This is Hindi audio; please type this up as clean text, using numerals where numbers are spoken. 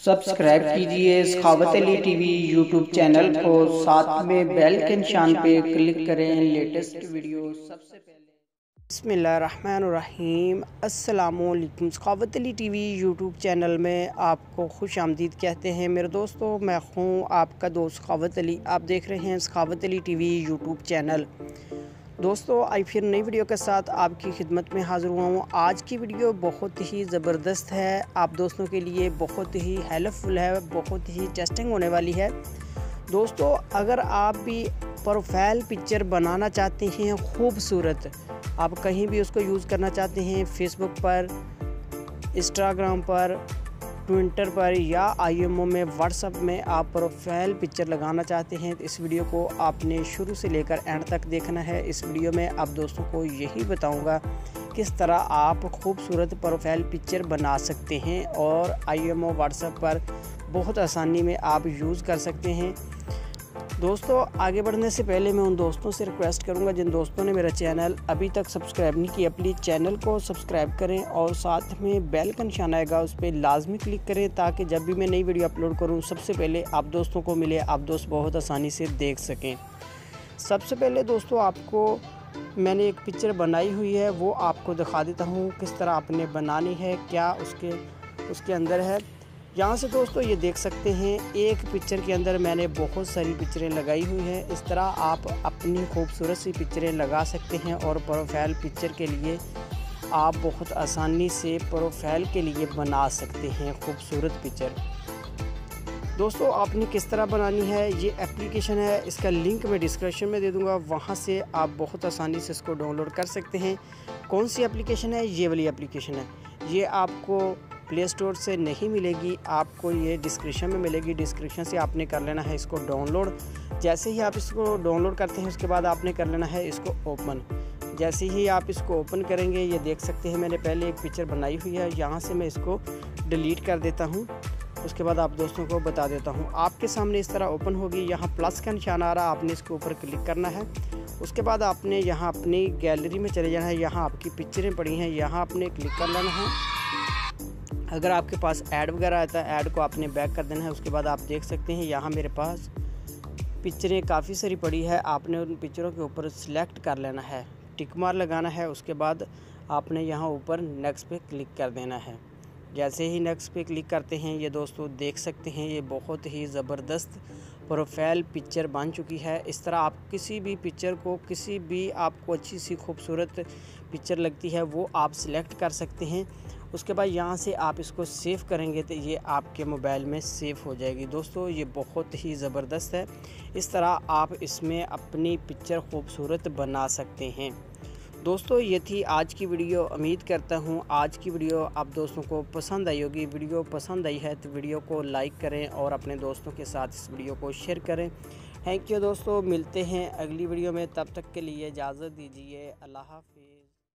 सब्सक्राइब कीजिए सखावत अली टीवी यूट्यूब चैनल को, साथ में बेल के निशान पे क्लिक करें लेटेस्ट वीडियो सबसे पहले। बिस्मिल्लाहिर्रहमानिर्रहीम। अस्सलामुअलैकुम। सखावत अली टीवी यूट्यूब चैनल में आपको खुश आमदीद कहते हैं मेरे दोस्तों। मैं हूँ आपका दोस्त सखावत अली। आप देख रहे हैं सखावत अली टीवी यूट्यूब चैनल। दोस्तों आई फिर नई वीडियो के साथ आपकी खिदमत में हाज़िर हुआ हूँ। आज की वीडियो बहुत ही ज़बरदस्त है, आप दोस्तों के लिए बहुत ही हेल्पफुल है, बहुत ही टेस्टिंग होने वाली है। दोस्तों अगर आप भी प्रोफाइल पिक्चर बनाना चाहते हैं खूबसूरत, आप कहीं भी उसको यूज़ करना चाहते हैं, फेसबुक पर, इंस्टाग्राम पर, ट्विटर पर या आईएमओ में, व्हाट्सएप में आप प्रोफाइल पिक्चर लगाना चाहते हैं तो इस वीडियो को आपने शुरू से लेकर एंड तक देखना है। इस वीडियो में आप दोस्तों को यही बताऊंगा किस तरह आप खूबसूरत प्रोफाइल पिक्चर बना सकते हैं और आईएमओ व्हाट्सएप पर बहुत आसानी में आप यूज़ कर सकते हैं। दोस्तों आगे बढ़ने से पहले मैं उन दोस्तों से रिक्वेस्ट करूंगा जिन दोस्तों ने मेरा चैनल अभी तक सब्सक्राइब नहीं किया, प्लीज़ चैनल को सब्सक्राइब करें और साथ में बेल का निशान आएगा उस पर लाजमी क्लिक करें ताकि जब भी मैं नई वीडियो अपलोड करूं सबसे पहले आप दोस्तों को मिले, आप दोस्त बहुत आसानी से देख सकें। सबसे पहले दोस्तों आपको मैंने एक पिक्चर बनाई हुई है, वो आपको दिखा देता हूँ किस तरह आपने बनानी है, क्या उसके अंदर है। यहाँ से दोस्तों ये देख सकते हैं एक पिक्चर के अंदर मैंने बहुत सारी पिक्चरें लगाई हुई हैं। इस तरह आप अपनी खूबसूरत सी पिक्चरें लगा सकते हैं और प्रोफाइल पिक्चर के लिए आप बहुत आसानी से प्रोफाइल के लिए बना सकते हैं खूबसूरत पिक्चर। दोस्तों आपने किस तरह बनानी है, ये एप्लीकेशन है, इसका लिंक मैं डिस्क्रिप्शन में दे दूँगा, वहाँ से आप बहुत आसानी से इसको डाउनलोड कर सकते हैं। कौन सी एप्लीकेशन है? ये वाली एप्लीकेशन है। ये आपको प्ले स्टोर से नहीं मिलेगी, आपको ये डिस्क्रिप्शन में मिलेगी। डिस्क्रिप्शन से आपने कर लेना है इसको डाउनलोड। जैसे ही आप इसको डाउनलोड करते हैं उसके बाद आपने कर लेना है इसको ओपन। जैसे ही आप इसको ओपन करेंगे ये देख सकते हैं मैंने पहले एक पिक्चर बनाई हुई है, यहाँ से मैं इसको डिलीट कर देता हूँ। उसके बाद आप दोस्तों को बता देता हूँ, आपके सामने इस तरह ओपन होगी। यहाँ प्लस का निशान आ रहा, आपने इसके ऊपर क्लिक करना है। उसके बाद आपने यहाँ अपनी गैलरी में चले जाना है, यहाँ आपकी पिक्चरें पड़ी हैं, यहाँ आपने क्लिक कर लेना है। अगर आपके पास ऐड वगैरह आता है, ऐड को आपने बैक कर देना है। उसके बाद आप देख सकते हैं यहाँ मेरे पास पिक्चरें काफ़ी सारी पड़ी है, आपने उन पिक्चरों के ऊपर सिलेक्ट कर लेना है, टिक मार लगाना है। उसके बाद आपने यहाँ ऊपर नेक्स्ट पे क्लिक कर देना है। जैसे ही नेक्स्ट पे क्लिक करते हैं ये दोस्तों देख सकते हैं ये बहुत ही ज़बरदस्त प्रोफाइल पिक्चर बन चुकी है। इस तरह आप किसी भी पिक्चर को, किसी भी आपको अच्छी सी खूबसूरत पिक्चर लगती है वो आप सिलेक्ट कर सकते हैं। उसके बाद यहाँ से आप इसको सेव करेंगे तो ये आपके मोबाइल में सेव हो जाएगी। दोस्तों ये बहुत ही ज़बरदस्त है, इस तरह आप इसमें अपनी पिक्चर खूबसूरत बना सकते हैं। दोस्तों ये थी आज की वीडियो। उम्मीद करता हूँ आज की वीडियो आप दोस्तों को पसंद आई होगी। वीडियो पसंद आई है तो वीडियो को लाइक करें और अपने दोस्तों के साथ इस वीडियो को शेयर करें। थैंक यू दोस्तों, मिलते हैं अगली वीडियो में, तब तक के लिए इजाज़त दीजिए। अल्लाह हाफ़िज़।